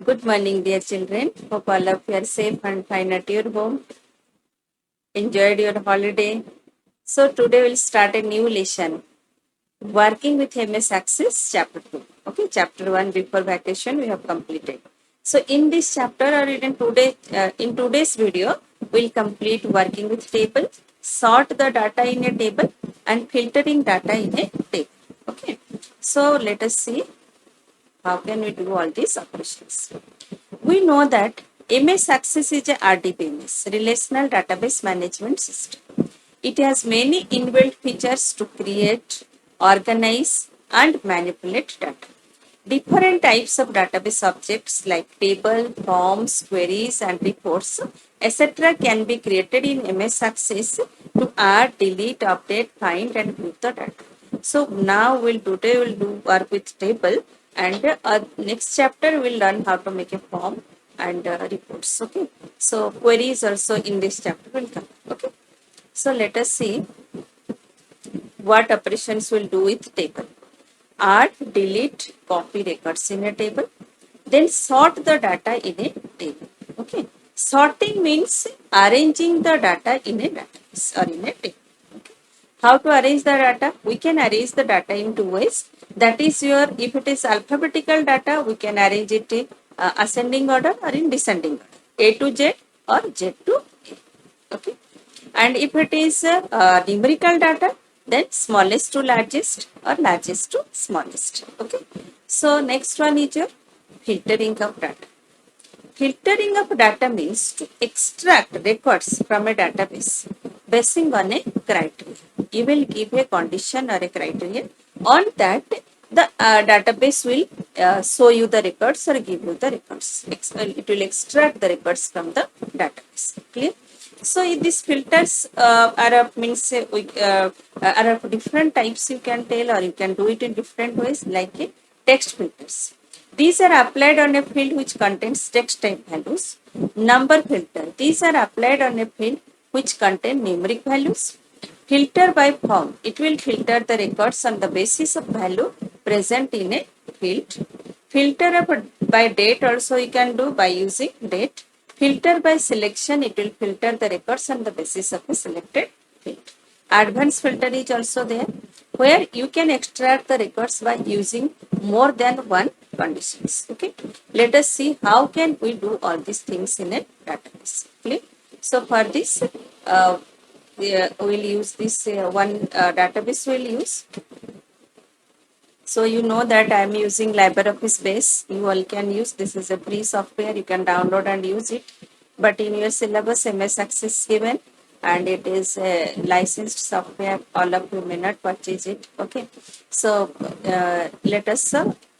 Good morning, dear children. Hope all of you are safe and fine at your home. Enjoyed your holiday. So today we'll start a new lesson. Working with MS Access, Chapter 2. Okay, Chapter 1 before vacation we have completed. So in this chapter or in today's video, we'll complete working with table, sort the data in a table, and filtering data in a table. Okay. So let us see how can we do all these operations. We know that MS Access is a RDBMS, Relational Database Management System. It has many inbuilt features to create, organize, and manipulate data. Different types of database objects like table, forms, queries, and reports, etc., can be created in MS Access to add, delete, update, find, and view the data. So now today we'll do work with table, and next chapter we'll learn how to make a form and reports. Okay. So queries also in this chapter will come. Okay. So let us see what operations we'll do with table. Add, delete, copy records in a table. Then sort the data in a table. Okay. Sorting means arranging the data in a database or in a table. Okay. How to arrange the data? We can arrange the data in two ways. That is if it is alphabetical data, we can arrange it in ascending order or in descending order. A to Z or Z to A. Okay. And if it is numerical data, then smallest to largest or largest to smallest. Okay. So next one is your filtering of data. Filtering of data means to extract records from a database basing on a criteria. You will give a condition or a criterion. On that, the database will show you the records or give you the records. It will extract the records from the database. Clear? So these filters are of different types you can tell, or you can do it in different ways, like text filters. These are applied on a field which contains text type values. Number filter. These are applied on a field which contain numeric values. Filter by form. It will filter the records on the basis of value present in a field. Filter by date also you can do by using date. Filter by selection, it will filter the records on the basis of a selected field. Advanced filter is also there, where you can extract the records by using more than one conditions. Okay. Let us see how can we do all these things in a database. Okay. So for this, we'll use this one database we'll use. So you know that I am using LibreOffice Base. You all can use. This is a free software. You can download and use it. But in your syllabus, MS Access given, and it is a licensed software. All of you may not purchase it. Okay. So let us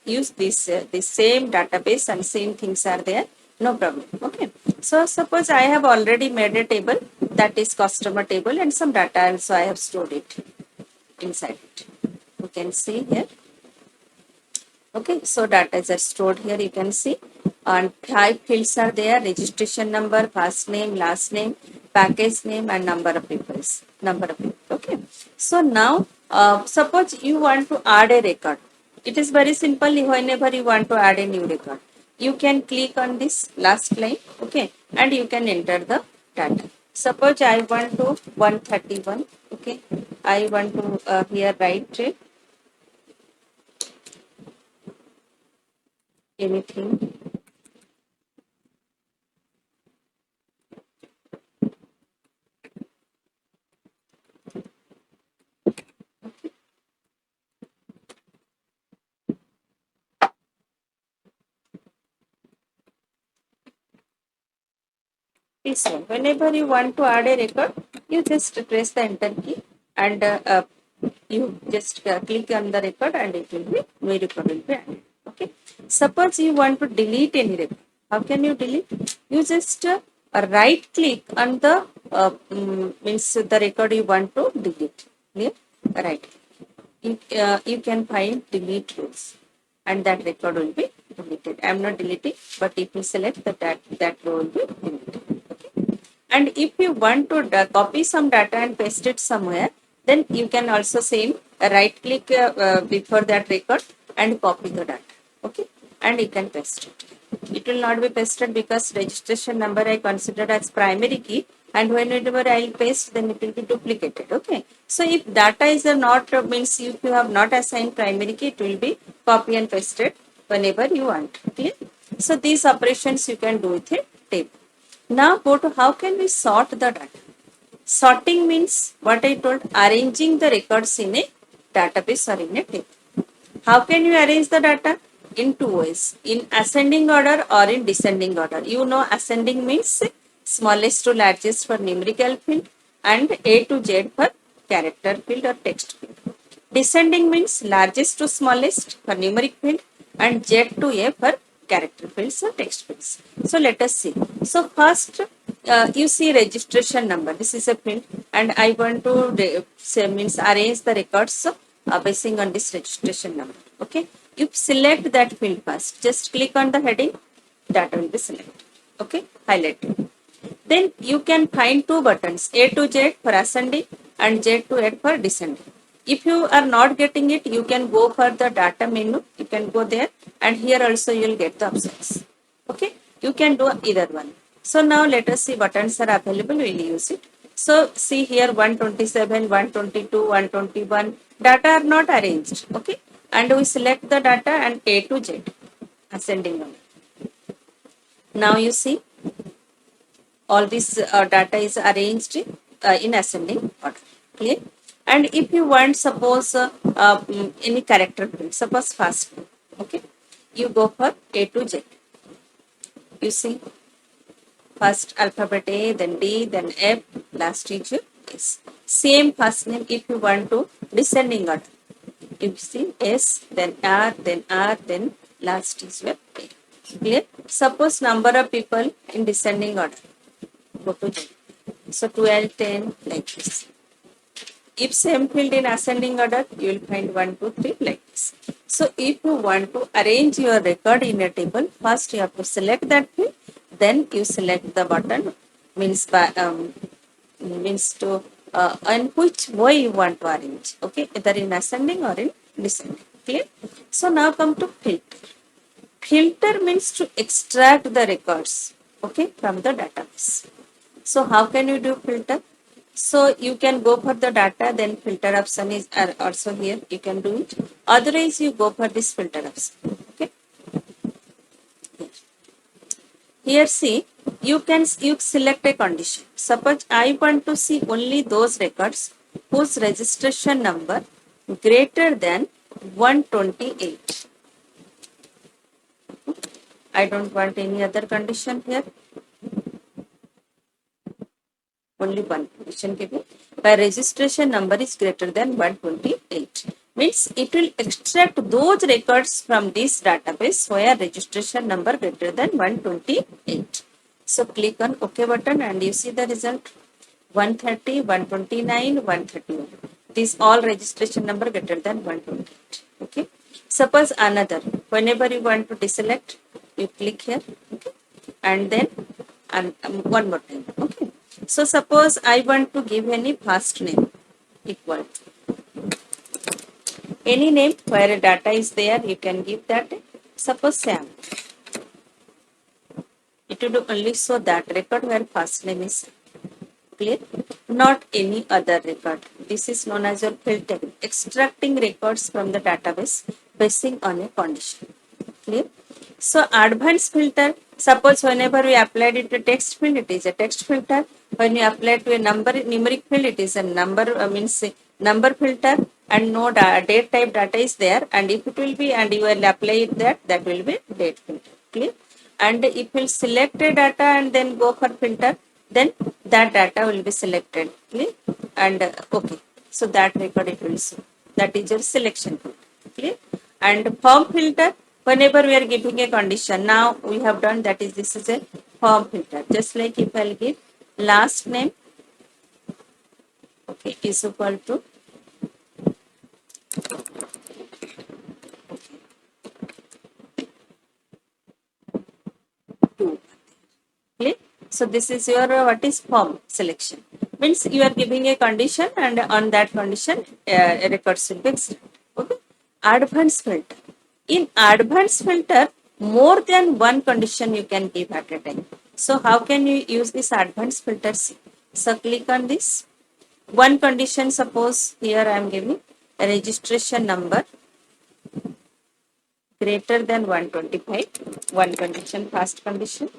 use this the same database and same things are there. No problem. Okay. So suppose I have already made a table, that is customer table, and some data also I have stored it inside it. You can see here. Okay, so data is stored here, you can see, and 5 fields are there: registration number, first name, last name, package name, and number of people. Okay. So now suppose you want to add a record. It is very simple. Whenever you want to add a new record, you can click on this last line, okay, and you can enter the data. Suppose I want to 131, okay, I want to here write anything. This one. Whenever you want to add a record, you just press the enter key, and you just click on the record, and it will be new record will be added. Okay. Suppose you want to delete any record. How can you delete? You just right click on the means the record you want to delete. Clear? Right. You can find delete rules, and that record will be deleted. I am not deleting, but if you select that row will be deleted. Okay. And if you want to copy some data and paste it somewhere, then you can also same right click before that record and copy the data. Okay. and you can paste it. It will not be pasted because registration number I consider as primary key, and whenever I will paste, then it will be duplicated. Okay. So if data is not means if you have not assigned primary key, it will be copy and pasted whenever you want. Okay. So these operations you can do with a table. Now go to how can we sort the data. Sorting means what I told, arranging the records in a database or in a table. How can you arrange the data? In two ways, in ascending order or in descending order. You know ascending means smallest to largest for numerical field and A to Z for character field or text field. Descending means largest to smallest for numeric field and Z to A for character fields or text fields. So let us see. So first you see registration number. This is a field and I want to say means arrange the records basing on this registration number. Okay. You select that field first. Just click on the heading. Data will be selected. Okay. Highlighted. Then you can find two buttons, A to Z for ascending and Z to A for descending. If you are not getting it, you can go for the data menu. You can go there and here also you will get the options. Okay. You can do either one. So now let us see buttons are available. We will use it. So see here 127, 122, 121. Data are not arranged. Okay. And we select the data and A to Z ascending order. Now you see all this data is arranged in ascending order. Clear? And if you want suppose any character field, suppose first name, okay, you go for A to Z. You see first alphabet A, then D, then F, last is S. Same first name if you want to descending order. You see S, then R, then last is your A. Clear? Suppose number of people in descending order. Go to Z. So 12, 10 like this. If same field in ascending order, you will find 1, 2, 3 like this. So if you want to arrange your record in a table, first you have to select that field, then you select the button means to in which way you want to arrange. Okay, either in ascending or in descending. Clear? So now come to filter. Filter means to extract the records, okay, from the database. So how can you do filter? So you can go for the data, then filter option is also here. You can do it. Otherwise, you go for this filter option. Okay. Here see, you select a condition. Suppose I want to see only those records whose registration number greater than 128. I don't want any other condition here. Only one condition given. By registration number is greater than 128. Means it will extract those records from this database where registration number greater than 128. So click on OK button and you see the result. 130, 129, 131. These all registration number greater than 128. Okay. Suppose another. Whenever you want to deselect, you click here. Okay. And then one more time. Okay. So suppose I want to give any first name equal to any name where data is there, you can give that. Suppose Sam. It will only show that record where first name is clear, not any other record. This is known as your filtering, extracting records from the database basing on a condition. Clear? So advanced filter, suppose whenever we applied it to text field, it is a text filter. When you apply to a numeric field, it is a number number filter, and no date type data is there. And if it will be, and you will apply it that will be date filter. Clear? And if you select a data and then go for filter, then that data will be selected. Clear? And okay, so that record it will see. That is your selection filter. Clear? And form filter. Whenever we are giving a condition, now we have done that is this is a form filter. Just like if I'll give last name, okay, is equal to two. Clear? So this is your what is form selection. Means you are giving a condition and on that condition records will be extracted. Okay. Advanced filter. In advanced filter, more than one condition you can give at a time. So how can you use this advanced filters? So click on this. One condition, suppose here I am giving a registration number greater than 125. One condition, first condition.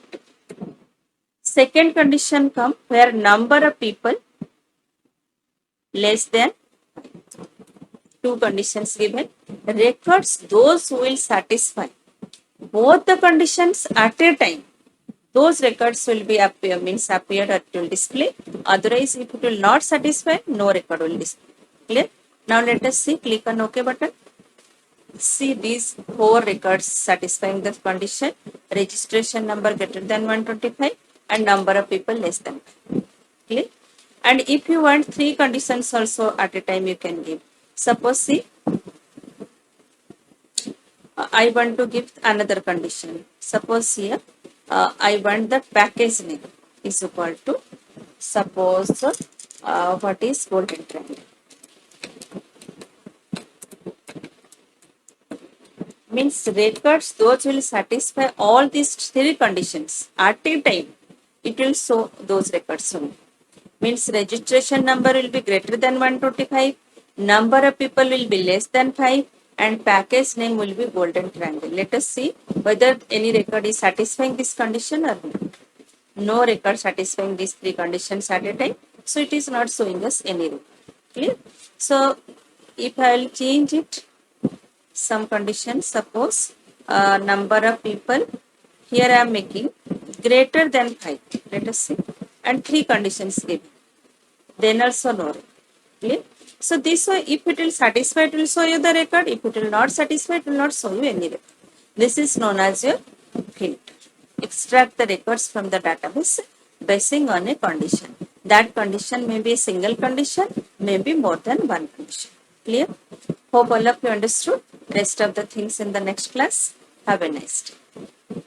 Second condition come where number of people less than two conditions given. Records those who will satisfy both the conditions at a time. Those records will be appear or it will display. Otherwise, if it will not satisfy, no record will display. Clear? Now let us see. Click on OK button. See these four records satisfying the condition: registration number greater than 125 and number of people less than 5. Clear? And if you want three conditions also at a time, you can give. Suppose see, I want to give another condition. Suppose here, I want the package name is equal to, suppose, what is golden triangle. Means records those will satisfy all these three conditions at a time. It will show those records only. Means registration number will be greater than 125, number of people will be less than 5, and package name will be golden triangle. Let us see whether any record is satisfying this condition or not. No record satisfying these three conditions at a time, so it is not showing us any record. Clear? So if I will change it, some conditions, suppose number of people, here I am making greater than 5, let us see, and three conditions given, then also no record. Clear? So this way, if it will satisfy, it will show you the record. If it will not satisfy, it will not show you any record. This is known as your filter. Extract the records from the database basing on a condition. That condition may be a single condition, may be more than one condition. Clear? Hope all of you understood. Rest of the things in the next class. Have a nice day.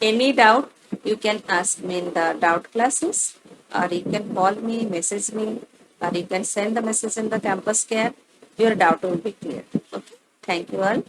Any doubt, you can ask me in the doubt classes, or you can call me, message me, or you can send the message in the campus care. Your doubt will be clear. Okay. Thank you all.